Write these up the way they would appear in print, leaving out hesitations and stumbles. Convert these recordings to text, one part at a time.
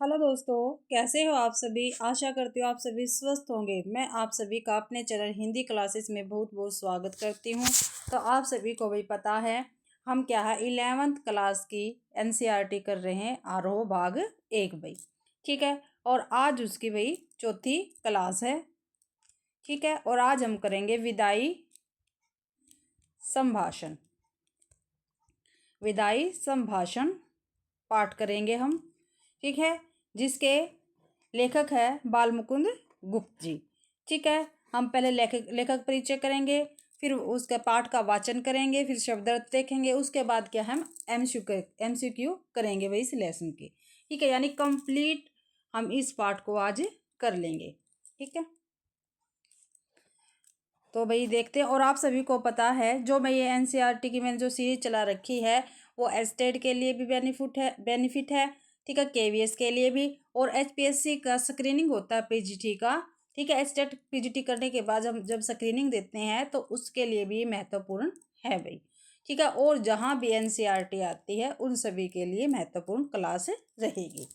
Hello दोस्तों, कैसे हो आप सभी। आशा करती हूँ आप सभी स्वस्थ होंगे। मैं आप सभी का अपने चैनल हिंदी क्लासेस में बहुत बहुत स्वागत करती हूँ। तो आप सभी को भी पता है हम क्या है 11th क्लास की एनसीईआरटी कर रहे हैं, आरोह भाग 1 भाई। ठीक है, और आज उसकी भाई चौथी क्लास है। ठीक है, और आज हम करेंगे विदाई संभाषण। विदाई संभाषण पाठ करेंगे हम। ठीक है, जिसके लेखक है बालमुकुंद गुप्त जी। ठीक है, हम पहले लेखक लेखक परिचय करेंगे, फिर उसके पाठ का वाचन करेंगे, फिर शब्द अर्थ देखेंगे। उसके बाद क्या हम एमसीक्यू करेंगे वही इस लेसन के। ठीक है, यानी कंप्लीट हम इस पाठ को आज कर लेंगे। ठीक है, तो भाई देखते हैं। और आप सभी को पता है जो मैं ये एनसीईआरटी की मैंने जो सीरीज चला रखी है वो एस्टेट के लिए भी बेनिफिट है। ठीक है, केवीएस के लिए भी, और एचपीएससी का स्क्रीनिंग होता है पीजीटी का। ठीक है, एस्टेट पीजीटी करने के बाद हम जब स्क्रीनिंग देते हैं तो उसके लिए भी महत्वपूर्ण है भाई। ठीक है, और जहाँ भी एनसीईआरटी आती है उन सभी के लिए महत्वपूर्ण क्लास रहेगी।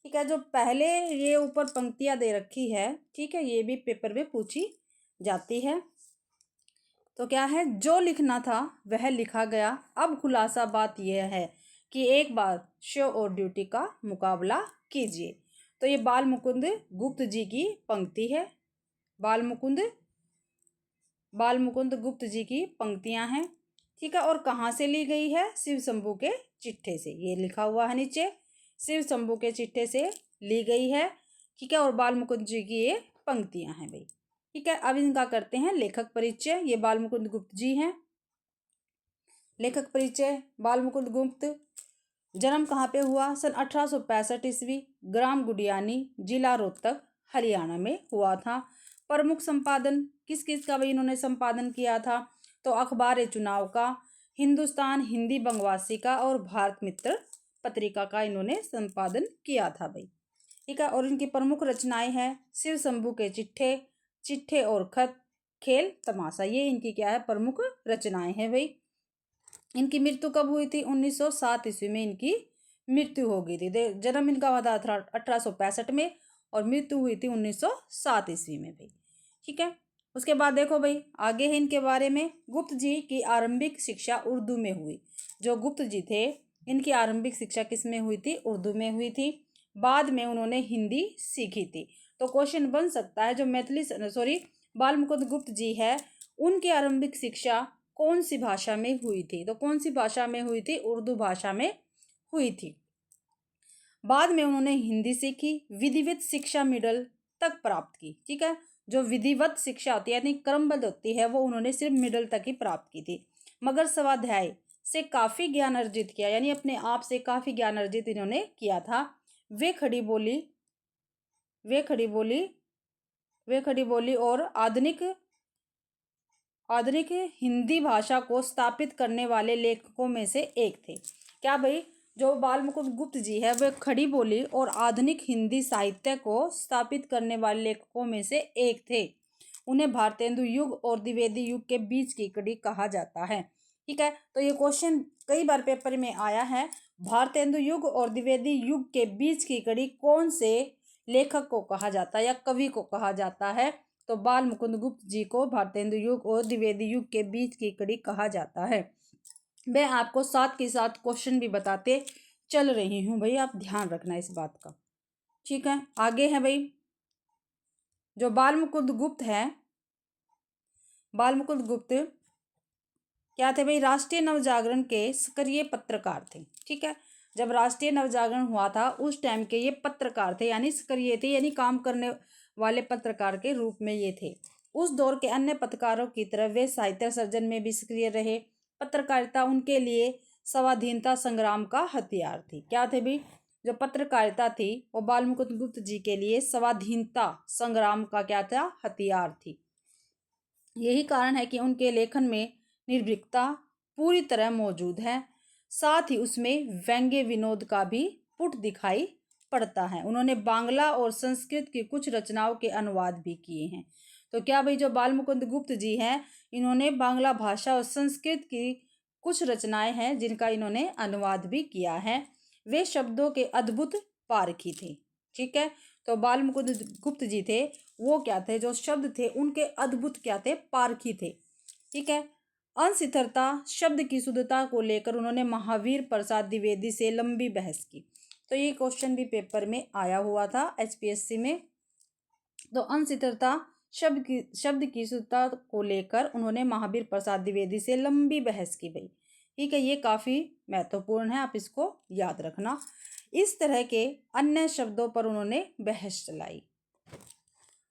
ठीक है, जो पहले ये ऊपर पंक्तियाँ दे रखी है, ठीक है, ये भी पेपर में पूछी जाती है। तो क्या है, जो लिखना था वह लिखा गया। अब खुलासा बात यह है कि एक बार शो और ड्यूटी का मुकाबला कीजिए। तो ये बाल मुकुंद गुप्त जी की पंक्ति है। बाल मुकुंद गुप्त जी की पंक्तियां हैं। ठीक है, और कहाँ से ली गई है? शिव शंभू के चिट्ठे से। ये लिखा हुआ है नीचे, शिव शंभू के चिट्ठे से ली गई है। ठीक है, और बाल मुकुंद जी की ये पंक्तियां हैं भाई। ठीक है, अब इनका करते हैं लेखक परिचय। ये बाल मुकुंद गुप्त जी हैं। लेखक परिचय, बाल मुकुंद गुप्त जन्म कहाँ पे हुआ? सन 1865 ईस्वी, ग्राम गुडियानी, जिला रोहतक, हरियाणा में हुआ था। प्रमुख संपादन किस किस का भाई इन्होंने संपादन किया था? तो अखबार चुनाव का, हिंदुस्तान हिंदी बंगवासी का, और भारत मित्र पत्रिका का इन्होंने संपादन किया था भाई। ठीक है, और इनकी प्रमुख रचनाएं हैं शिव शंभू के चिट्ठे, चिट्ठे और खत, खेल तमाशा। ये इनकी क्या है? प्रमुख रचनाएं हैं भाई। इनकी मृत्यु कब हुई थी? 1907 ईस्वी में इनकी मृत्यु हो गई थी। जन्म इनका हुआ था 1865 में, और मृत्यु हुई थी 1907 ईस्वी में भाई। ठीक है, उसके बाद देखो भाई आगे है इनके बारे में। गुप्त जी की आरंभिक शिक्षा उर्दू में हुई। जो गुप्त जी थे इनकी आरंभिक शिक्षा किस में हुई थी? उर्दू में हुई थी। बाद में उन्होंने हिंदी सीखी थी। तो क्वेश्चन बन सकता है जो बाल मुकुंद गुप्त जी है उनकी आरंभिक शिक्षा कौन सी भाषा में हुई थी? तो कौन सी भाषा में हुई थी? उर्दू भाषा में हुई थी। बाद में उन्होंने हिंदी सीखी, विधिवत शिक्षा मिडल तक प्राप्त की। ठीक है, जो विधिवत शिक्षा होती है यानी क्रमबद्ध होती है वो उन्होंने सिर्फ मिडल तक ही प्राप्त की थी। मगर स्वाध्याय से काफी ज्ञान अर्जित किया, यानी अपने आप से काफी ज्ञान अर्जित इन्होंने किया था। वे खड़ी बोली वे खड़ी बोली वे खड़ी बोली और आधुनिक आधुनिक हिंदी भाषा को स्थापित करने वाले लेखकों में से एक थे। क्या भाई? जो बाल मुकुंद गुप्त जी है वे खड़ी बोली और आधुनिक हिंदी साहित्य को स्थापित करने वाले लेखकों में से एक थे। उन्हें भारतेंदु युग और द्विवेदी युग के बीच की कड़ी कहा जाता है। ठीक है, तो ये क्वेश्चन कई बार पेपर में आया है। भारतेंदु युग और द्विवेदी युग के बीच की कड़ी कौन से लेखक को कहा जाता है या कवि को कहा जाता है? तो बाल मुकुंद गुप्त जी को भारतेंदु युग और द्विवेदी युग के बीच की कड़ी कहा जाता है। मैं आपको साथ के साथ क्वेश्चन भी बताते चल रही हूँ भाई, आप ध्यान रखना इस बात का। ठीक है, आगे है भाई जो बाल मुकुंद गुप्त है। बाल मुकुंद गुप्त क्या थे भाई? राष्ट्रीय नवजागरण के सक्रिय पत्रकार थे। ठीक है, जब राष्ट्रीय नवजागरण हुआ था उस टाइम के ये पत्रकार थे, यानी सक्रिय थे, यानी काम करने वाले पत्रकार के रूप में ये थे। उस दौर के अन्य पत्रकारों की तरह वे साहित्य सर्जन में भी सक्रिय रहे। पत्रकारिता उनके लिए स्वाधीनता संग्राम का हथियार थी। क्या थे भाई? जो पत्रकारिता थी वो बाल मुकुंद गुप्त जी के लिए स्वाधीनता संग्राम का क्या था? हथियार थी। यही कारण है कि उनके लेखन में निर्भीकता पूरी तरह मौजूद है। साथ ही उसमें व्यंग्य विनोद का भी पुट दिखाई पड़ता है। उन्होंने बांग्ला और संस्कृत की कुछ रचनाओं के अनुवाद भी किए हैं। तो क्या भाई जो बाल मुकुंद गुप्त जी हैं इन्होंने बांग्ला भाषा और संस्कृत की कुछ रचनाएं हैं जिनका इन्होंने अनुवाद भी किया है। वे शब्दों के अद्भुत पारखी थे। ठीक है, तो बाल मुकुंद गुप्त जी थे वो क्या थे, जो शब्द थे उनके अद्भुत क्या थे, पारखी थे। ठीक है, अंशिथरता शब्द की शुद्धता को लेकर उन्होंने महावीर प्रसाद द्विवेदी से लंबी बहस की। तो ये क्वेश्चन भी पेपर में आया हुआ था HPSC में। तो अंशिथरता शब्द की शुद्धता को लेकर उन्होंने महावीर प्रसाद द्विवेदी से लंबी बहस की भाई। ठीक है, ये काफी महत्वपूर्ण है, आप इसको याद रखना। इस तरह के अन्य शब्दों पर उन्होंने बहस चलाई।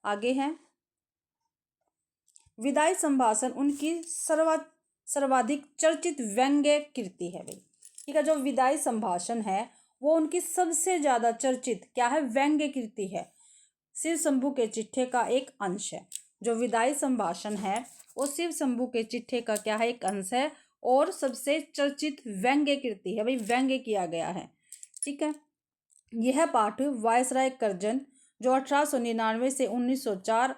आगे है विदाई संभाषण उनकी सर्वाधिक चर्चित व्यंग्य कृति है भाई। ठीक है, जो विदाई संभाषण है वो उनकी सबसे ज्यादा चर्चित क्या है, व्यंग्य कृति है। शिव शंभू के चिट्ठे का एक अंश है। जो विदाई संभाषण है वो शिव शंभू के चिट्ठे का क्या है, एक अंश है और सबसे चर्चित व्यंग्य कृति है भाई, व्यंग्य किया गया है। ठीक है, यह पाठ वायसराय कर्जन जो 1899 से 1904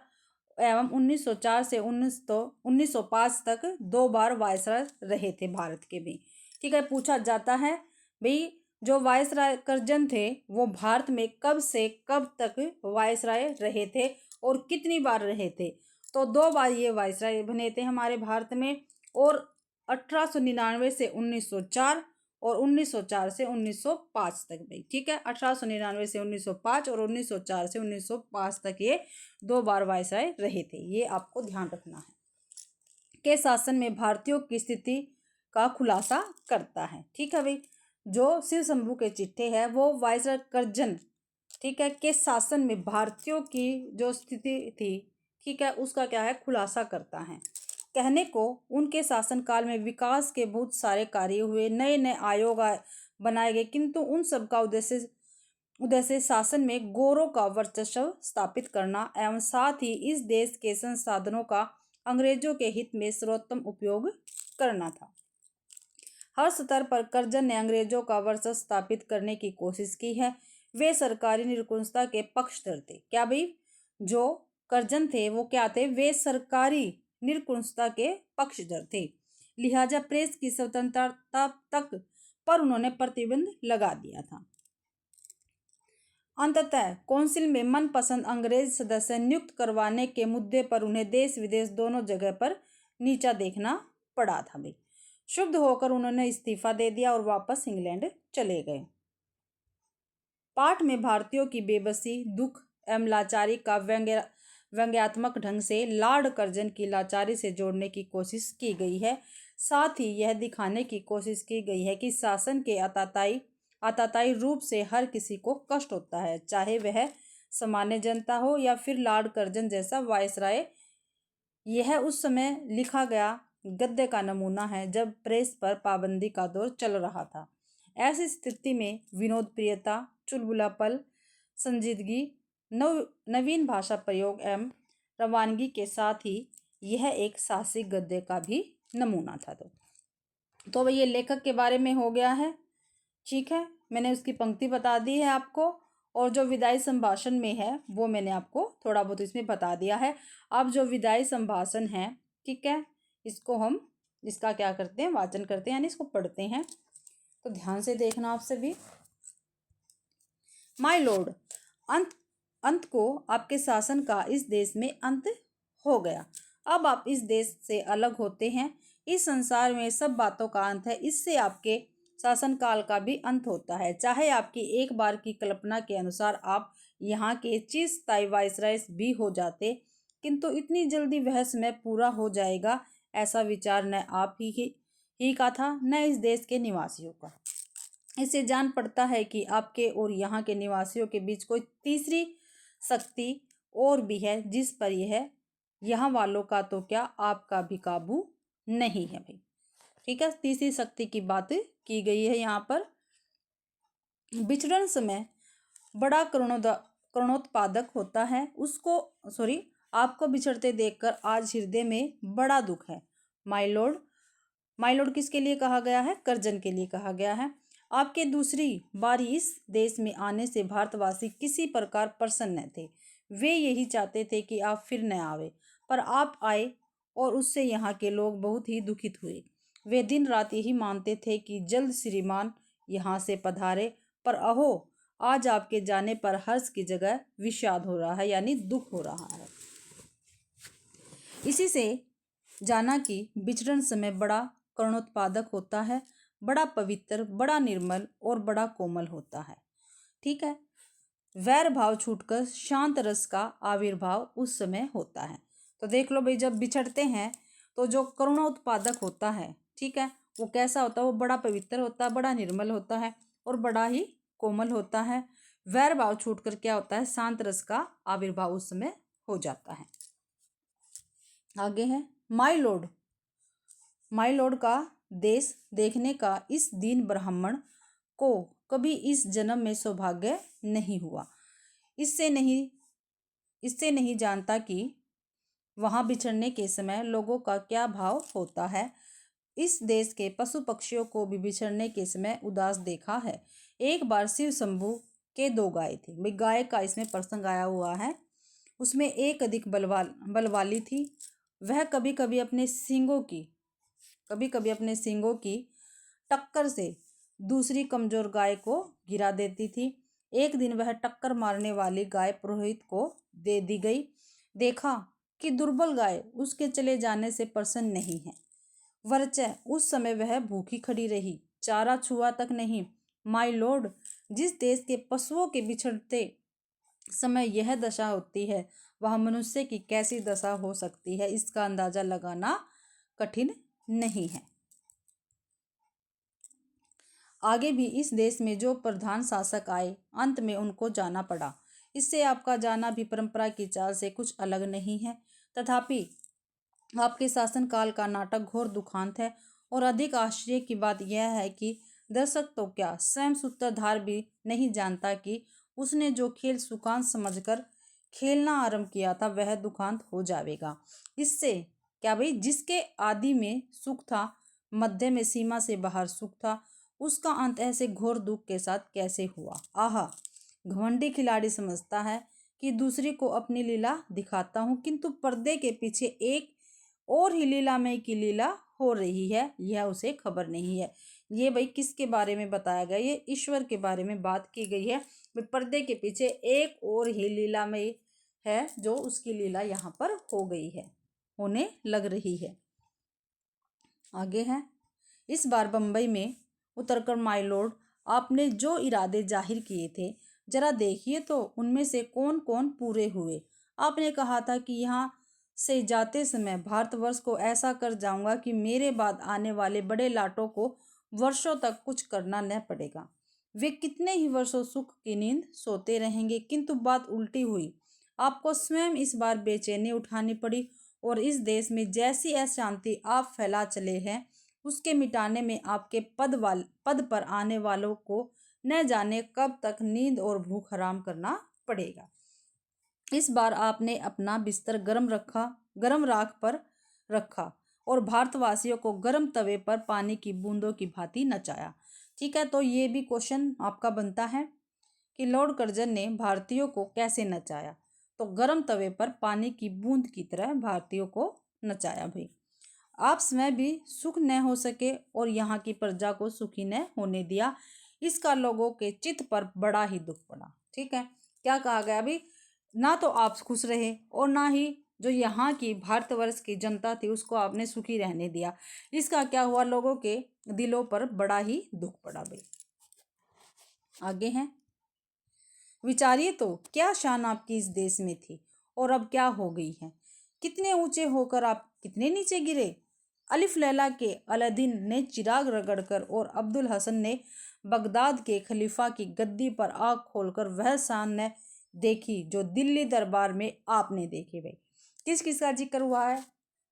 एवं 1904 से 1905 तक 2 बार वायसराय रहे थे भारत के भी। ठीक है, पूछा जाता है भाई जो वायसराय कर्जन थे वो भारत में कब से कब तक वायसराय रहे थे और कितनी बार रहे थे। तो 2 बार ये वायसराय बने थे हमारे भारत में, और 1899 से 1904 और 1904 से 1905 तक भाई। ठीक है, 1899 से 1905 और 1904 से 1905 तक ये 2 बार वायसराय रहे थे, ये आपको ध्यान रखना है। के शासन में भारतीयों की स्थिति का खुलासा करता है। ठीक है भाई, जो शिव शंभू के चिट्ठे है वो वायसराय कर्जन, ठीक है, के शासन में भारतीयों की जो स्थिति थी, ठीक है, उसका क्या है, खुलासा करता है। कहने को उनके शासनकाल में विकास के बहुत सारे कार्य हुए, नए नए आयोग बनाए गए, किंतु उन सब का उद्देश्य शासन में गौरों का वर्चस्व स्थापित करना एवं साथ ही इस देश के संसाधनों का अंग्रेजों के हित में सर्वोत्तम उपयोग करना था। हर स्तर पर कर्जन ने अंग्रेजों का वर्चस्व स्थापित करने की कोशिश की है। वे सरकारी निरंकुशता के पक्षधर थे। क्या भाई, जो कर्जन थे वो क्या थे, वे सरकारी निरंकुशता के पक्षधर थे। लिहाजा प्रेस की स्वतंत्रता तक पर उन्होंने प्रतिबंध लगा दिया था। अंततः कौंसिल में मनपसंद अंग्रेज सदस्य नियुक्त करवाने के मुद्दे पर उन्हें देश विदेश दोनों जगह पर नीचा देखना पड़ा था भाई। शुद्ध होकर उन्होंने इस्तीफा दे दिया और वापस इंग्लैंड चले गए। पाठ में भारतीयों की बेबसी, दुख एवं लाचारी का व्यंग्यात्मक ढंग से लॉर्ड कर्जन की लाचारी से जोड़ने की कोशिश की गई है। साथ ही यह दिखाने की कोशिश की गई है कि शासन के आताताई रूप से हर किसी को कष्ट होता है, चाहे वह सामान्य जनता हो या फिर लॉर्ड कर्जन जैसा वायसराय। यह उस समय लिखा गया गद्य का नमूना है जब प्रेस पर पाबंदी का दौर चल रहा था। ऐसी स्थिति में विनोद प्रियता, चुलबुलापन, संजीदगी, नवीन भाषा प्रयोग एवं रवानगी के साथ ही यह एक साहसिक गद्य का भी नमूना था। तो भाई ये लेखक के बारे में हो गया है। ठीक है, मैंने उसकी पंक्ति बता दी है आपको, और जो विदाई संभाषण में है वो मैंने आपको थोड़ा बहुत इसमें बता दिया है। अब जो विदाई संभाषण है, ठीक है, इसको हम इसका क्या करते हैं, वाचन करते हैं, यानी इसको पढ़ते हैं। तो ध्यान से देखना आप सभी। माय लॉर्ड, अंत को आपके शासन का इस देश में अंत हो गया। अब आप इस देश से अलग होते हैं। इस संसार में सब बातों का अंत है। इससे आपके शासनकाल का भी अंत होता है। चाहे आपकी एक बार की कल्पना के अनुसार आप यहाँ के चिरस्थायी वायसराय भी हो जाते, किंतु इतनी जल्दी वह समय पूरा हो जाएगा ऐसा विचार न आप ही का था, न इस देश के निवासियों का। इससे जान पड़ता है कि आपके और यहाँ के निवासियों के बीच कोई तीसरी शक्ति और भी है, जिस पर यह यहाँ वालों का तो क्या आपका भी काबू नहीं है भाई। ठीक है, तीसरी शक्ति की बात की गई है यहाँ पर। विचरण समय बड़ा करुणोत्पादक होता है, उसको आपको बिछड़ते देखकर आज हृदय में बड़ा दुख है। माय लॉर्ड किसके लिए कहा गया है, कर्जन के लिए कहा गया है। आपके दूसरी बारी इस देश में आने से भारतवासी किसी प्रकार प्रसन्न न थे। वे यही चाहते थे कि आप फिर न आवे, पर आप आए और उससे यहाँ के लोग बहुत ही दुखित हुए। वे दिन रात यही मानते थे कि जल्द श्रीमान यहाँ से पधारे, पर अहो आज आपके जाने पर हर्ष की जगह विषाद हो रहा है, यानी दुख हो रहा है। इसी से जाना कि विचरण समय बड़ा करुणोत्पादक होता है, बड़ा पवित्र, बड़ा निर्मल और बड़ा कोमल होता है। ठीक है। वैर भाव छूटकर शांत रस का आविर्भाव उस समय होता है। तो देख लो भाई, जब बिछड़ते हैं तो जो करुणा उत्पादक होता है, ठीक है, वो कैसा होता है? वो बड़ा पवित्र होता है, बड़ा निर्मल होता है और बड़ा ही कोमल होता है। वैर भाव छूटकर क्या होता है? शांत रस का आविर्भाव उस समय हो जाता है। आगे है माई लॉर्ड। माई लॉर्ड का देश देखने का इस दीन ब्राह्मण को कभी इस जन्म में सौभाग्य नहीं हुआ। इससे नहीं जानता कि वहाँ बिछड़ने के समय लोगों का क्या भाव होता है। इस देश के पशु पक्षियों को भी बिछड़ने के समय उदास देखा है। एक बार शिव शंभू के 2 गाय थी। भाई गाय का इसमें प्रसंग आया हुआ है। उसमें एक अधिक बलवाली थी। वह कभी कभी अपने सींगों की टक्कर से दूसरी कमजोर गाय को गिरा देती थी। एक दिन वह टक्कर मारने वाली गाय पुरोहित को दे दी गई। देखा कि दुर्बल गाय उसके चले जाने से प्रसन्न नहीं है, वरचे उस समय वह भूखी खड़ी रही, चारा छुआ तक नहीं। माय लॉर्ड, जिस देश के पशुओं के बिछड़ते समय यह दशा होती है, वह मनुष्य की कैसी दशा हो सकती है, इसका अंदाजा लगाना कठिन नहीं है। आगे भी इस देश में जो प्रधान शासक आए, अंत में उनको जाना पड़ा। इससे आपका जाना भी परंपरा की चाल से कुछ अलग नहीं है। तथापि आपके शासनकाल का नाटक घोर दुखांत है। और अधिक आश्चर्य की बात यह है कि दर्शक तो क्या, स्वयं सूत्रधार भी नहीं जानता कि उसने जो खेल सुखांत समझकर खेलना आरंभ किया था, वह दुखांत हो जाएगा। इससे क्या भाई, जिसके आदि में सुख था, मध्य में सीमा से बाहर सुख था, उसका अंत ऐसे घोर दुख के साथ कैसे हुआ? आहा, घमंडी खिलाड़ी समझता है कि दूसरे को अपनी लीला दिखाता हूँ, किंतु पर्दे के पीछे एक और ही लीलामय की लीला हो रही है, यह उसे खबर नहीं है। ये भाई किसके बारे में बताया गया? ये ईश्वर के बारे में बात की गई है। पर्दे के पीछे एक और ही लीलामय है, जो उसकी लीला यहाँ पर हो गई है, होने लग रही है। आगे है, इस बार बंबई में उतरकर माय लॉर्ड, आपने जो इरादे जाहिर किए थे, जरा देखिए तो उनमें से कौन कौन पूरे हुए। आपने कहा था कि यहाँ से जाते समय भारतवर्ष को ऐसा कर जाऊंगा कि मेरे बाद आने वाले बड़े लाटों को वर्षों तक कुछ करना न पड़ेगा। वे कितने ही वर्षों सुख की नींद सोते रहेंगे, किंतु बात उल्टी हुई। आपको स्वयं इस बार बेचैनी उठानी पड़ी और इस देश में जैसी अशांति आप फैला चले हैं, उसके मिटाने में आपके पद पर आने वालों को न जाने कब तक नींद और भूख हराम करना पड़ेगा। इस बार आपने अपना बिस्तर गर्म राख पर रखा और भारतवासियों को गर्म तवे पर पानी की बूंदों की भांति नचाया। ठीक है, तो ये भी क्वेश्चन आपका बनता है कि लॉर्ड कर्जन ने भारतीयों को कैसे नचाया? तो गर्म तवे पर पानी की बूंद की तरह भारतीयों को नचाया। भाई आप स्वयं भी सुख न हो सके और यहाँ की प्रजा को सुखी न होने दिया, इसका लोगों के चित्त पर बड़ा ही दुख पड़ा। ठीक है, क्या कहा गया? अभी ना तो आप खुश रहे और ना ही जो यहाँ की भारतवर्ष की जनता थी उसको आपने सुखी रहने दिया। इसका क्या हुआ? लोगों के दिलों पर बड़ा ही दुख पड़ा। भाई आगे हैं, विचारिए तो क्या शान आपकी इस देश में थी और अब क्या हो गई है। कितने ऊंचे होकर आप कितने नीचे गिरे। अलिफ लैला के अलादीन ने चिराग रगड़कर और अब्दुल हसन ने बगदाद के खलीफा की गद्दी पर आग खोलकर वह शान ने देखी जो दिल्ली दरबार में आपने देखी। भाई किस किस का जिक्र हुआ है?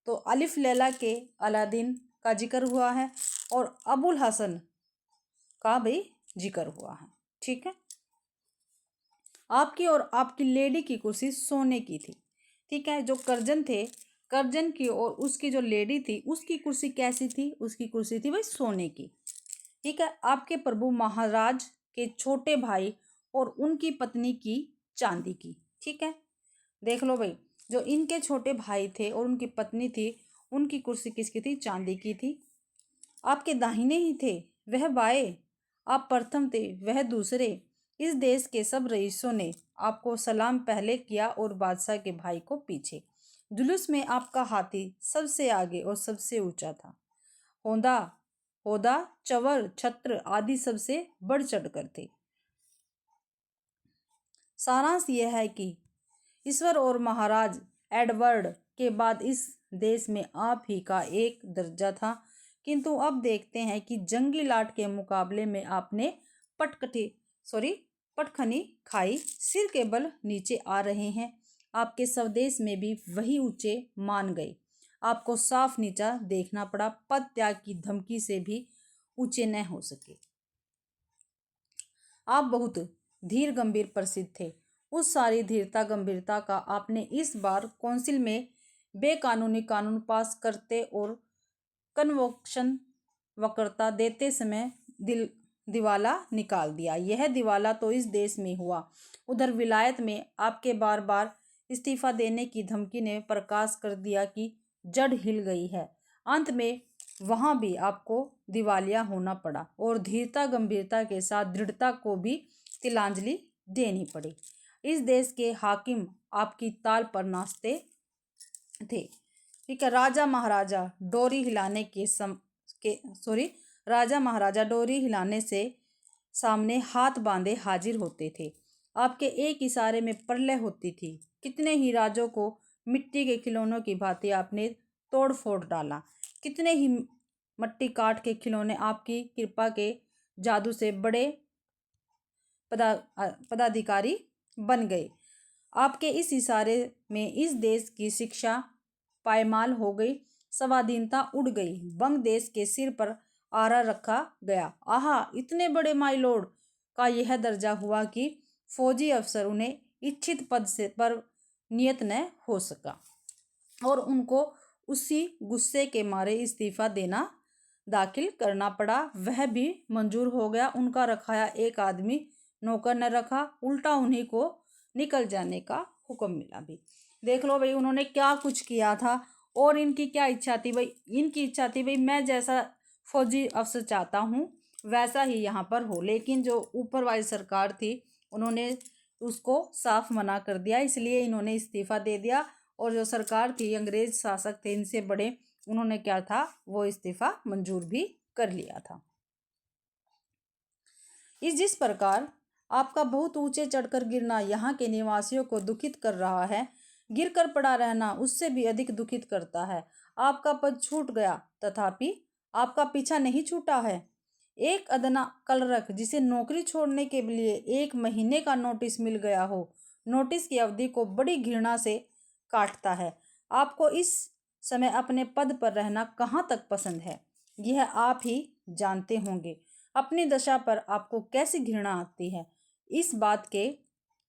तो अलिफ लैला के अलादीन का जिक्र हुआ है और अबुल हसन का भी जिक्र हुआ है। ठीक है, आपकी और आपकी लेडी की कुर्सी सोने की थी। ठीक है, जो कर्जन थे, कर्जन की और उसकी जो लेडी थी, उसकी कुर्सी कैसी थी? उसकी कुर्सी थी भाई सोने की। ठीक है, आपके प्रभु महाराज के छोटे भाई और उनकी पत्नी की चांदी की। ठीक है, देख लो भाई, जो इनके छोटे भाई थे और उनकी पत्नी थी, उनकी कुर्सी किसकी थी? चांदी की थी। आपके दाहिने ही थे, वह बाएं, आप प्रथम थे, वह दूसरे। इस देश के सब रईसों ने आपको सलाम पहले किया और बादशाह के भाई को पीछे। जुलूस में आपका हाथी सबसे आगे और सबसे ऊंचा था। होदा होदा चवर छत्र आदि सबसे बढ़ चढ़कर थे। सारांश यह है कि ईश्वर और महाराज एडवर्ड के बाद इस देश में आप ही का एक दर्जा था, किंतु अब देखते हैं कि जंगी लाट के मुकाबले में आपने पटखनी खाई, सिर के बल नीचे आ रहे हैं। आपके स्वदेश में भी वही ऊंचे मान गए, आपको साफ नीचा देखना पड़ा, पद त्याग की धमकी से भी ऊंचे न हो सके। आप बहुत धीर गंभीर प्रसिद्ध थे। उस सारी धीरता गंभीरता का आपने इस बार काउंसिल में बेकानूनी कानून पास करते और कन्वोकेशन वक्रता देते समय दिवाला निकाल दिया। यह दिवाला तो इस देश में हुआ, उधर विलायत में आपके बार बार इस्तीफा देने की धमकी ने प्रकाश कर दिया कि जड़ हिल गई है। अंत में वहां भी आपको दिवालिया होना पड़ा और धीरता गंभीरता के साथ दृढ़ता को भी तिलांजलि देनी पड़ी। इस देश के हाकिम आपकी ताल पर नाचते थे। ठीक है। राजा महाराजा डोरी हिलाने से सामने हाथ बांधे हाजिर होते थे। आपके एक इशारे में प्रलय होती थी। कितने ही राजों को मिट्टी के खिलौनों की भांति आपने तोड़ फोड़ डाला। कितने ही मट्टी काट के खिलौने आपकी कृपा के जादू से बड़े पदाधिकारी बन गए। आपके इस इशारे में इस देश की शिक्षा पायमाल हो गई, स्वाधीनता उड़ गई, बंग देश के सिर पर आरा रखा गया। आहा, इतने बड़े माई लॉर्ड का यह दर्जा हुआ कि फौजी अफसर उन्हें इच्छित पद से पर नियत न हो सका और उनको उसी गुस्से के मारे इस्तीफा देना दाखिल करना पड़ा। वह भी मंजूर हो गया। उनका रखाया एक आदमी नौकर न रखा, उल्टा उन्हीं को निकल जाने का हुक्म मिला। भी देख लो भाई, उन्होंने क्या कुछ किया था और इनकी क्या इच्छा थी भाई। इनकी इच्छा थी भाई मैं जैसा फौजी अफसर चाहता हूँ वैसा ही यहाँ पर हो, लेकिन जो ऊपर वाली सरकार थी उन्होंने उसको साफ मना कर दिया, इसलिए इन्होंने इस्तीफा दे दिया। और जो सरकार थी, अंग्रेज शासक थे इनसे बड़े, उन्होंने क्या था वो इस्तीफा मंजूर भी कर लिया था। जिस प्रकार आपका बहुत ऊंचे चढ़कर गिरना यहाँ के निवासियों को दुखित कर रहा है, गिरकर पड़ा रहना उससे भी अधिक दुखित करता है। आपका पद छूट गया, तथापि आपका पीछा नहीं छूटा है। एक अदना कलरक जिसे नौकरी छोड़ने के लिए 1 महीने का नोटिस मिल गया हो, नोटिस की अवधि को बड़ी घृणा से काटता है। आपको इस समय अपने पद पर रहना कहाँ तक पसंद है, यह आप ही जानते होंगे। अपनी दशा पर आपको कैसी घृणा आती है, इस बात के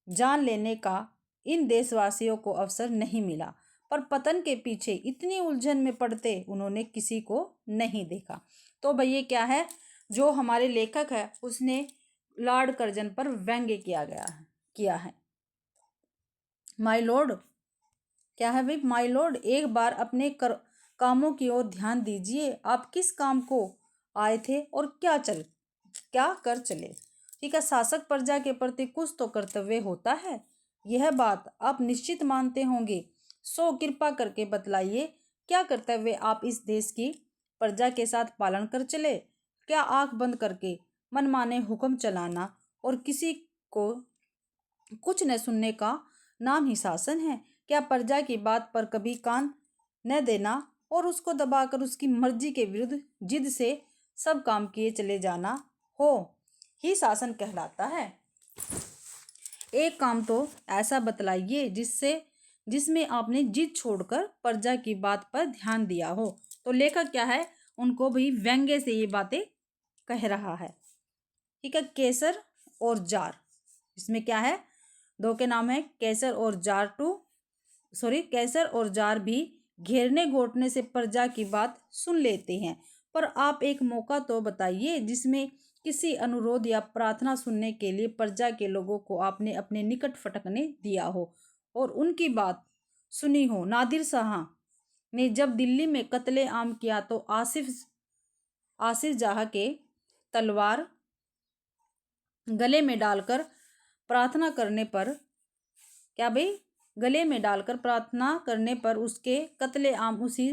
जान लेने का इन देशवासियों को अवसर नहीं मिला, पर पतन के पीछे इतनी उलझन में पड़ते उन्होंने किसी को नहीं देखा। तो भैया क्या है, जो हमारे लेखक है उसने लॉर्ड कर्जन पर व्यंग्य किया है। माय लॉर्ड क्या है भाई, माय लॉर्ड एक बार अपने कामों की ओर ध्यान दीजिए। आप किस काम को आए थे और क्या कर चले। ठीक है। शासक प्रजा के प्रति कुछ तो कर्तव्य होता है, यह बात आप निश्चित मानते होंगे। सो कृपा करके बतलाइए, क्या कर्तव्य आप इस देश की प्रजा के साथ पालन कर चले। क्या आंख बंद करके मनमाने हुक्म चलाना और किसी को कुछ न सुनने का नाम ही शासन है। क्या प्रजा की बात पर कभी कान न देना और उसको दबाकर उसकी मर्जी के विरुद्ध जिद से सब काम किए चले जाना हो ही शासन कहलाता है। एक काम तो ऐसा बतलाइए जिसमें आपने जिद छोड़कर प्रजा की बात पर ध्यान दिया हो। तो लेखक क्या है, उनको भी व्यंग्य से ये बातें कह रहा है। ठीक है। केसर और जार, इसमें क्या है, 2 के नाम है केसर और जार केसर और जार भी घेरने घोटने से प्रजा की बात सुन लेते हैं, पर आप एक मौका तो बताइए जिसमें किसी अनुरोध या प्रार्थना सुनने के लिए प्रजा के लोगों को आपने अपने निकट फटकने दिया हो और उनकी बात सुनी हो। नादिर शाह ने जब दिल्ली में कत्ले आम किया तो आसिफ जाह के तलवार गले में डालकर प्रार्थना करने पर क्या भाई, गले में डालकर प्रार्थना करने पर उसके कत्लेआम उसी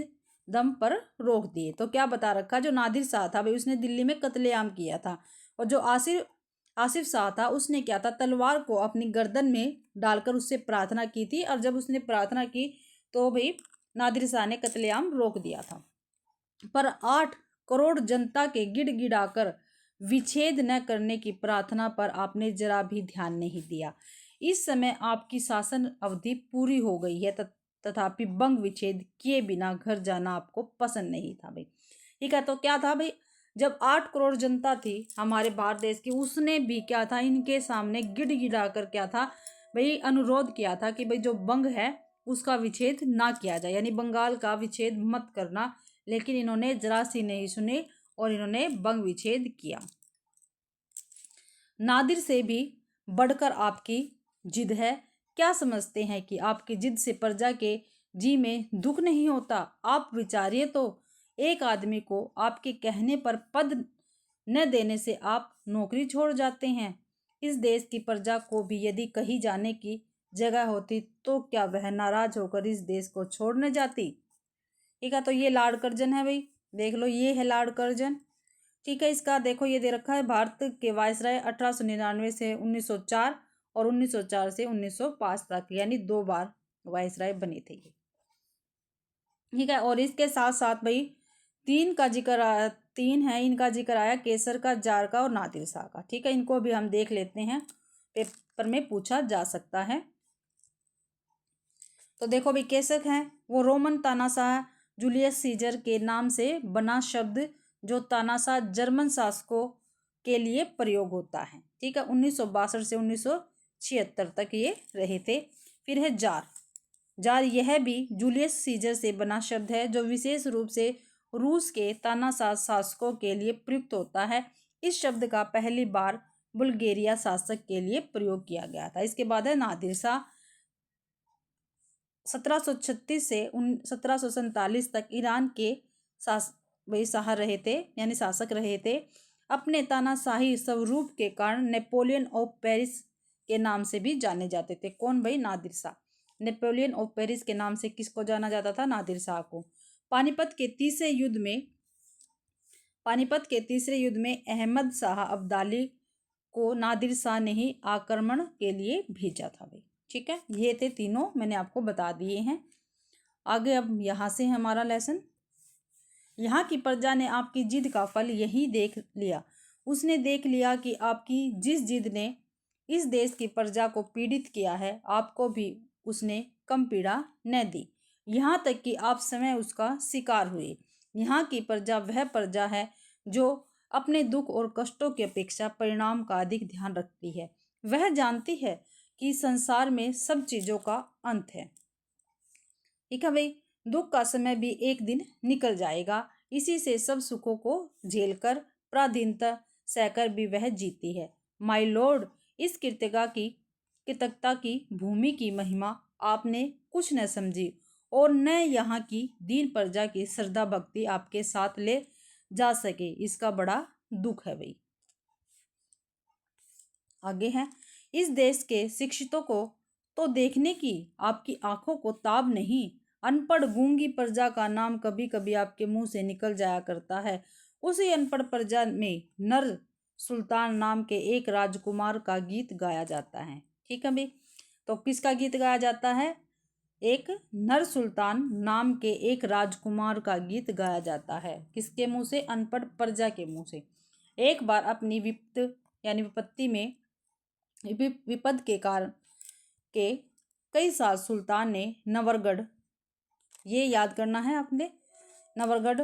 दम पर रोक दिए। तो क्या बता रखा, जो नादिर शाह था भाई उसने दिल्ली में कत्लेआम किया था, और जो आसिफ आसिफ शाह था उसने क्या था, तलवार को अपनी गर्दन में डालकर उससे प्रार्थना की थी। और जब उसने प्रार्थना की तो भाई नादिर शाह ने कत्लेआम रोक दिया था। पर 8 करोड़ जनता के गिड़गिड़ाकर विच्छेद न करने की प्रार्थना पर आपने जरा भी ध्यान नहीं दिया। इस समय आपकी शासन अवधि पूरी हो गई है, तथापि बंग विच्छेद किए बिना घर जाना आपको पसंद नहीं था भाई। ठीक है, तो क्या था भाई, जब 8 करोड़ जनता थी हमारे भारत देश की, उसने भी क्या था, इनके सामने गिड़गिड़ा कर क्या था भाई, अनुरोध किया था कि भाई जो बंग है उसका विच्छेद ना किया जाए, यानी बंगाल का विच्छेद मत करना। लेकिन इन्होंने जरा सी नहीं सुनी और इन्होंने बंग विच्छेद किया। नादिर से भी बढ़कर आपकी जिद है। क्या समझते हैं कि आपकी जिद से प्रजा के जी में दुख नहीं होता? आप विचारिए तो, एक आदमी को आपके कहने पर पद न देने से आप नौकरी छोड़ जाते हैं। इस देश की प्रजा को भी यदि कहीं जाने की जगह होती तो क्या वह नाराज होकर इस देश को छोड़ने जाती? ठीक है, तो ये लॉर्ड कर्जन है भाई, देख लो, ये है लॉर्ड कर्जन। ठीक है, इसका देखो ये दे रखा है, भारत के वायसराय 1899 से 1904 और 1904 से 1905 तक, यानी 2 बार वायसराय बने थे ये। ठीक है, और इसके साथ साथ भाई तीन है, इनका जिक्र आया, केसर का, जार का और नादिर शाह का। ठीक है, इनको भी हम देख लेते हैं, पेपर में पूछा जा सकता है। तो देखो भाई, केसर है वो रोमन तानाशाह जूलियस सीजर के नाम से बना शब्द, जो तानाशाह जर्मन शासकों के लिए प्रयोग होता है। ठीक है, 1962 से 1976 तक ये रहे थे। फिर है जार। जार यह भी जूलियस सीजर से बना शब्द है, जो विशेष रूप से रूस के तानाशाह शासकों के लिए प्रयुक्त होता है। इस शब्द का पहली बार बुल्गारिया शासक के लिए प्रयोग किया गया था। इसके बाद है नादिर शाह। 1736 से 1747 तक ईरान के शाह रहे थे, यानी शासक रहे थे। अपने तानाशाही स्वरूप के कारण नेपोलियन ऑफ पेरिस के नाम से भी जाने जाते थे। कौन भाई? Nadir Shah. Napoleon of Paris के नाम से किसको जाना जाता था? नादिर शाह को। पानीपत के तीसरे युद्ध में अहमद शाह अब्दाली को नादिर शाह ने ही आक्रमण के लिए भेजा था भाई। ठीक है, ये थे तीनों, मैंने आपको बता दिए हैं। आगे अब यहाँ से हमारा लेसन। यहाँ की प्रजा ने आपकी जिद का फल यही देख लिया। उसने देख लिया कि आपकी जिस जिद ने इस देश की प्रजा को पीड़ित किया है, आपको भी उसने कम पीड़ा न दी। यहाँ तक कि आप समय उसका शिकार हुए। यहाँ की प्रजा वह प्रजा है जो अपने दुख और कष्टों की अपेक्षा परिणाम का अधिक ध्यान रखती है। वह जानती है कि संसार में सब चीज़ों का अंत है। ठीक है भाई, दुख का समय भी एक दिन निकल जाएगा। इसी से सब सुखों को झेलकर, पराधीनता सहकर भी वह जीती है। माय लॉर्ड, इस कृतज्ञता की भूमि की महिमा आपने कुछ न समझी, और न यहाँ की दीन प्रजा की श्रद्धा भक्ति आपके साथ ले जा सके। इसका बड़ा दुख है भाई। आगे है, इस देश के शिक्षितों को तो देखने की आपकी आंखों को ताब नहीं। अनपढ़ गूंगी प्रजा का नाम कभी कभी आपके मुंह से निकल जाया करता है। उसी अनपढ़ प्रजा में नर सुल्तान नाम के एक राजकुमार का गीत गाया जाता है। ठीक है भाई, तो किसका गीत गाया जाता है? एक नर सुल्तान नाम के एक राजकुमार का गीत गाया जाता है। किसके मुंह से? अनपढ़ प्रजा के मुंह से। एक बार अपनी विपत्ति में विपद के कारण के कई साल सुल्तान ने नवरगढ़, ये याद करना है आपने, नवरगढ़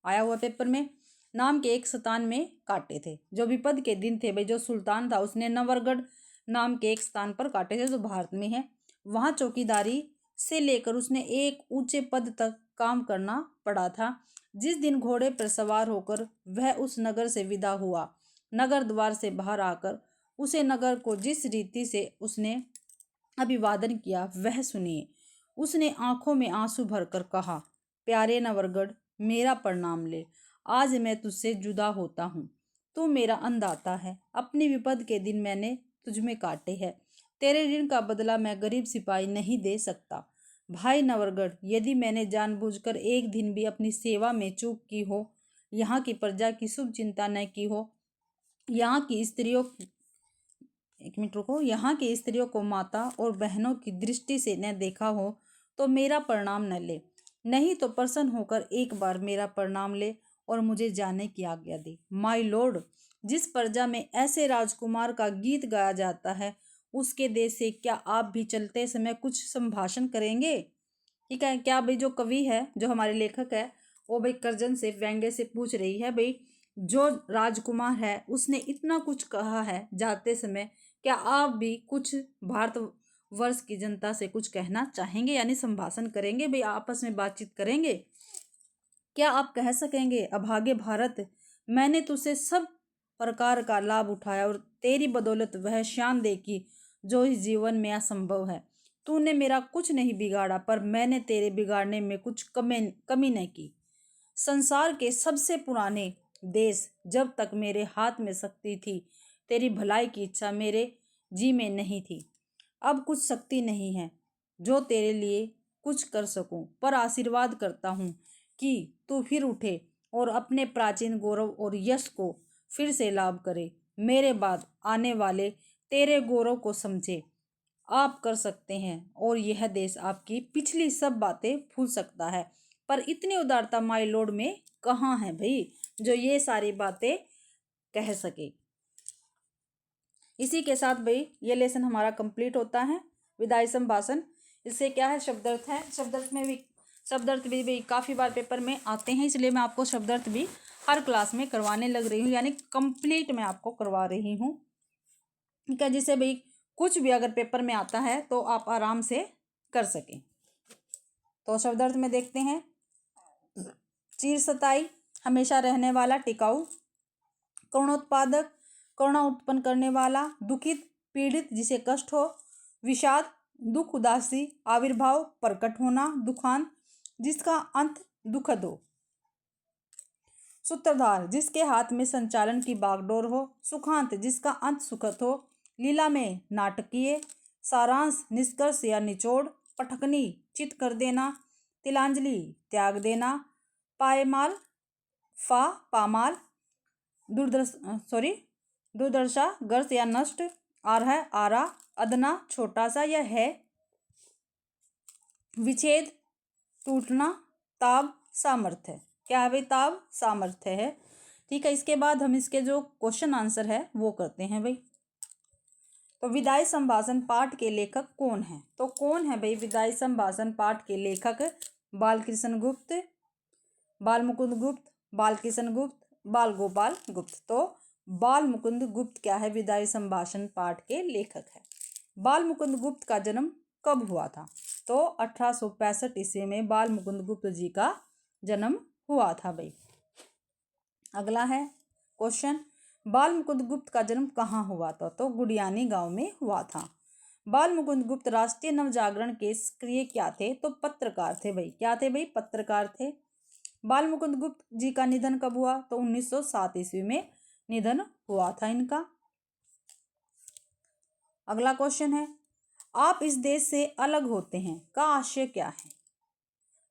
आया हुआ पेपर में, नाम के एक स्थान में काटे थे। जो विपद के दिन थे भाई, जो सुल्तान था उसने नवरगढ़ नाम के एक स्थान पर काटे थे, जो भारत में है। वहाँ चौकीदारी से लेकर उसने एक ऊंचे पद तक काम करना पड़ा था। जिस दिन घोड़े पर सवार होकर वह उस नगर से विदा हुआ, नगर द्वार से बाहर आकर उसे नगर को जिस रीति से उसने अभिवादन किया वह सुनिए। उसने आंखों में आंसू भरकर कहा, प्यारे नवरगढ़, मेरा प्रणाम ले। आज मैं तुझसे जुदा होता हूँ। तू मेरा अंधाता है। अपनी विपद के दिन मैंने तुझ में काटे है। तेरे ऋण का बदला मैं गरीब सिपाही नहीं दे सकता। भाई नवरगढ़, यदि मैंने जानबूझकर एक दिन भी अपनी सेवा में चूक की हो, यहाँ की प्रजा की शुभ चिंता न की हो, यहाँ की स्त्रियों एक मिनट रुको, यहाँ की स्त्रियों को माता और बहनों की दृष्टि से न देखा हो, तो मेरा प्रणाम न ले। नहीं तो प्रसन्न होकर एक बार मेरा प्रणाम ले और मुझे जाने की आज्ञा दे। माय लॉर्ड, जिस प्रजा में ऐसे राजकुमार का गीत गाया जाता है, उसके देश से क्या आप भी चलते समय कुछ संभाषण करेंगे? ठीक है, क्या भाई जो कवि है, जो हमारे लेखक है, वो भाई कर्जन से व्यंग्य से पूछ रही है, भाई जो राजकुमार है उसने इतना कुछ कहा है जाते समय, क्या आप भी कुछ भारत वर्ष की जनता से कुछ कहना चाहेंगे, यानी संभाषण करेंगे, भाई आपस में बातचीत करेंगे? क्या आप कह सकेंगे, अभागे भारत, मैंने तुझसे सब प्रकार का लाभ उठाया और तेरी बदौलत वह शान देखी जो इस जीवन में असंभव है। तूने मेरा कुछ नहीं बिगाड़ा, पर मैंने तेरे बिगाड़ने में कुछ कमी नहीं की। संसार के सबसे पुराने देश, जब तक मेरे हाथ में शक्ति थी, तेरी भलाई की इच्छा मेरे जी में नहीं थी। अब कुछ शक्ति नहीं है जो तेरे लिए कुछ कर सकूं, पर आशीर्वाद करता हूं कि तू फिर उठे और अपने प्राचीन गौरव और यश को फिर से लाभ करे। मेरे बाद आने वाले तेरे गौरव को समझे। आप कर सकते हैं और यह देश आपकी पिछली सब बातें भूल सकता है। पर इतनी उदारता माय लॉर्ड में कहाँ है भाई, जो ये सारी बातें कह सके। इसी के साथ भाई ये लेसन हमारा कंप्लीट होता है, विदाई संभाषण। इससे क्या है, शब्दार्थ है। शब्दार्थ भी काफ़ी बार पेपर में आते हैं, इसलिए मैं आपको शब्दार्थ भी हर क्लास में करवाने लग रही हूँ, यानी कंप्लीट मैं आपको करवा रही हूँ। ठीक है, जिससे भाई कुछ भी अगर पेपर में आता है तो आप आराम से कर सकें। तो शब्दार्थ में देखते हैं, चिरस्थायी, हमेशा रहने वाला, टिकाऊ। करुणोत्पादक, करुणा उत्पन्न करने वाला। दुखित, पीड़ित, जिसे कष्ट हो। विषाद, दुख, उदासी, आविर्भाव, प्रकट होना। दुखांत, जिसका अंत दुखद हो। सूत्रधार, जिसके हाथ में संचालन की बागडोर हो। सुखांत, जिसका अंत सुखद हो। लीला में, नाटकीय। सारांश, निष्कर्ष या निचोड़। पटकनी, चित कर देना। तिलांजलि, त्याग देना। पायमाल, पामाल, दुर्दशा, गर्ष या नष्ट। आरह, आरा, अदना, छोटा सा या है। विच्छेद, टूटना। ताब, सामर्थ्य। क्या है भाई, ताब सामर्थ्य है। ठीक है, इसके बाद हम इसके जो क्वेश्चन आंसर है वो करते हैं भाई। तो विदाई संभाषण पाठ के लेखक कौन है? तो कौन है भाई विदाई संभाषण पाठ के लेखक? बालकृष्ण गुप्त, बाल मुकुंद गुप्त, बालकृष्ण गुप्त, बाल गोपाल गुप्त। तो बाल मुकुंद गुप्त क्या है, विदाई संभाषण पाठ के लेखक है। बाल मुकुंद गुप्त का जन्म कब हुआ था? तो 1865 ईस्वी में बाल मुकुंद गुप्त जी का जन्म हुआ था भाई। अगला है क्वेश्चन, बाल मुकुंद गुप्त का जन्म कहाँ हुआ था? तो गुडियानी गांव में हुआ था। बाल मुकुंद गुप्त राष्ट्रीय नवजागरण के सक्रिय क्या थे? तो पत्रकार थे भाई। क्या थे भाई? पत्रकार थे। बाल मुकुंद गुप्त जी का निधन कब हुआ? तो 1907 ईस्वी में निधन हुआ था इनका। अगला क्वेश्चन है, आप इस देश से अलग होते हैं का आशय क्या है?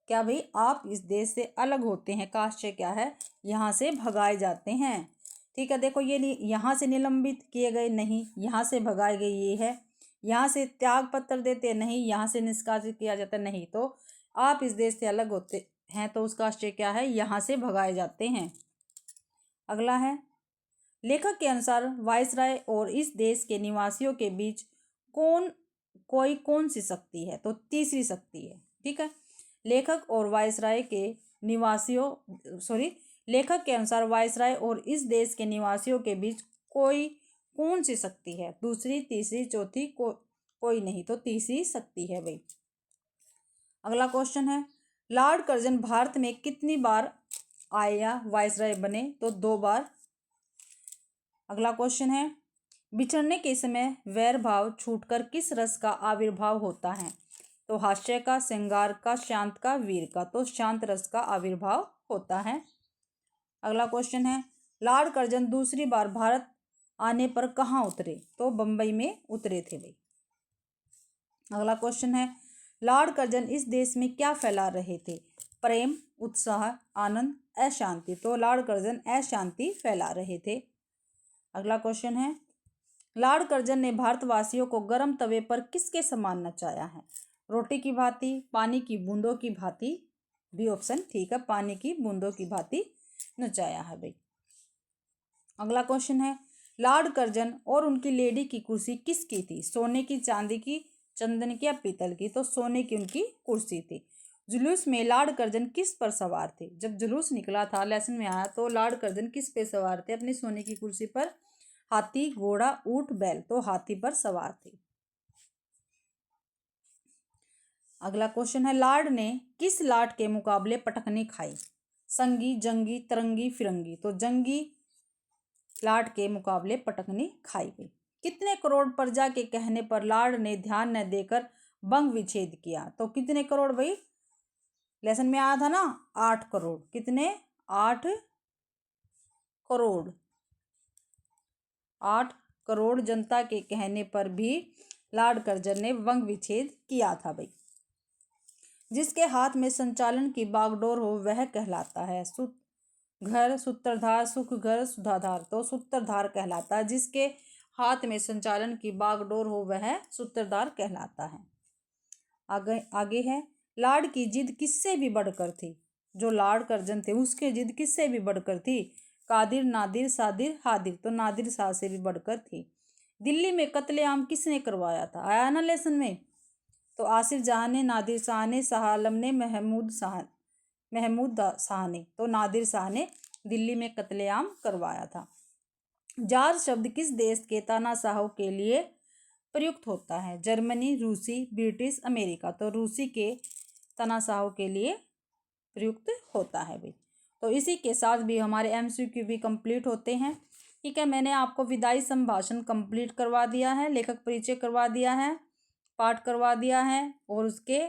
क्या भाई, आप इस देश से अलग होते हैं का आशय क्या है? यहाँ से भगाए जाते हैं। ठीक है, देखो ये यहाँ से निलंबित किए गए नहीं, यहाँ से भगाए गए ये है। यहाँ से त्याग पत्र देते नहीं, यहाँ से निष्कासित किया जाता नहीं। तो आप इस देश से अलग होते हैं तो उसका आशय क्या है? यहाँ से भगाए जाते हैं। अगला है, लेखक के अनुसार वायसराय और इस देश के निवासियों के बीच कौन सी शक्ति है? तो तीसरी शक्ति है। ठीक है, लेखक और वायसराय के लेखक के अनुसार वायसराय और इस देश के निवासियों के बीच कौन सी शक्ति है? दूसरी, तीसरी, चौथी, कोई नहीं, तो तीसरी शक्ति है भाई। अगला क्वेश्चन है, लॉर्ड कर्जन भारत में कितनी बार आए या वायसराय बने? तो 2 बार। अगला क्वेश्चन है, बिछड़ने के समय वैर भाव छूटकर किस रस का आविर्भाव होता है? तो हास्य का, श्रृंगार का, शांत का, वीर का। तो शांत रस का आविर्भाव होता है। अगला क्वेश्चन है, लॉर्ड कर्जन दूसरी बार भारत आने पर कहाँ उतरे? तो बम्बई में उतरे थे भाई। अगला क्वेश्चन है, लॉर्ड कर्जन इस देश में क्या फैला रहे थे? प्रेम, उत्साह, आनंद, अशांति। तो लॉर्ड कर्जन अशांति फैला रहे थे। अगला क्वेश्चन है, लॉर्ड कर्जन ने भारतवासियों को गर्म तवे पर किसके समान नचाया है? रोटी की भांति, पानी की बूंदों की भांति, बी ऑप्शन ठीक है, पानी की बूंदों की भांति नचाया है भाई। अगला क्वेश्चन है, लॉर्ड कर्जन और उनकी लेडी की कुर्सी किसकी थी? सोने की, चांदी की, चंदन की या पीतल की? तो सोने की उनकी कुर्सी थी। जुलूस में लॉर्ड कर्जन किस पर सवार थे? जब जुलूस निकला था, लेसन में आया, तो लॉर्ड कर्जन किस पे सवार थे? अपनी सोने की कुर्सी पर। हाथी, घोड़ा, ऊंट, बैल। तो हाथी पर सवार थे। अगला क्वेश्चन है, लॉर्ड ने किस लाट के मुकाबले पटकनी खाई? संगी, जंगी, तरंगी, फिरंगी। तो जंगी लाट के मुकाबले पटकनी खाई गई। कितने करोड़ प्रजा के कहने पर लॉर्ड ने ध्यान न देकर बंग विच्छेद किया? तो कितने करोड़ भाई? लेसन में आया था ना, 8 करोड़। कितने? 8 करोड़। 8 करोड़ जनता के कहने पर भी लॉर्ड कर्जन ने वंग विच्छेद किया था भाई। जिसके हाथ में संचालन की बागडोर हो वह कहलाता है घर, सूत्रधार, सुख घर, सुधाधार। तो सूत्रधार कहलाता है। जिसके हाथ में संचालन की बागडोर हो वह सूत्रधार कहलाता है। आगे है, लॉर्ड की जिद किससे भी बढ़कर थी? जो लॉर्ड कर्जन थे उसके जिद किससे भी बढ़कर थी? कादिर, नादिर, सादिर, हादिर। तो नादिर शाह से भी बढ़कर थी। दिल्ली में कत्लेआम किसने करवाया था? आया ना लेसन में। तो आसिफ जहां ने, नादिर शाह ने, शाह आलम ने, महमूद शाह ने। तो नादिर शाह ने दिल्ली में कत्लेआम करवाया था। जार शब्द किस देश के तानाशाहों के लिए प्रयुक्त होता है? जर्मनी, रूसी, ब्रिटिश, अमेरिका। तो रूसी के तानाशाहों के लिए प्रयुक्त होता है भाई। तो इसी के साथ भी हमारे MCQ भी कंप्लीट होते हैं। ठीक है, मैंने आपको विदाई संभाषण कंप्लीट करवा दिया है, लेखक परिचय करवा दिया है, पाठ करवा दिया है, और उसके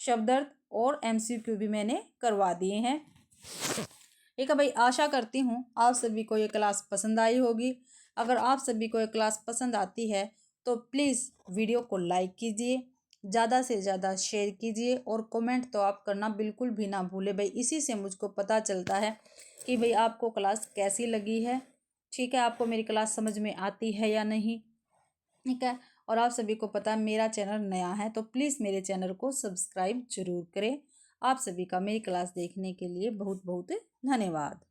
शब्दार्थ और MCQ भी मैंने करवा दिए हैं। ठीक है भाई, आशा करती हूँ आप सभी को ये क्लास पसंद आई होगी। अगर आप सभी को ये क्लास पसंद आती है तो प्लीज़ वीडियो को लाइक कीजिए, ज़्यादा से ज़्यादा शेयर कीजिए, और कमेंट तो आप करना बिल्कुल भी ना भूले भाई। इसी से मुझको पता चलता है कि भाई आपको क्लास कैसी लगी है। ठीक है, आपको मेरी क्लास समझ में आती है या नहीं। ठीक है, और आप सभी को पता है मेरा चैनल नया है, तो प्लीज़ मेरे चैनल को सब्सक्राइब जरूर करें। आप सभी का मेरी क्लास देखने के लिए बहुत बहुत धन्यवाद।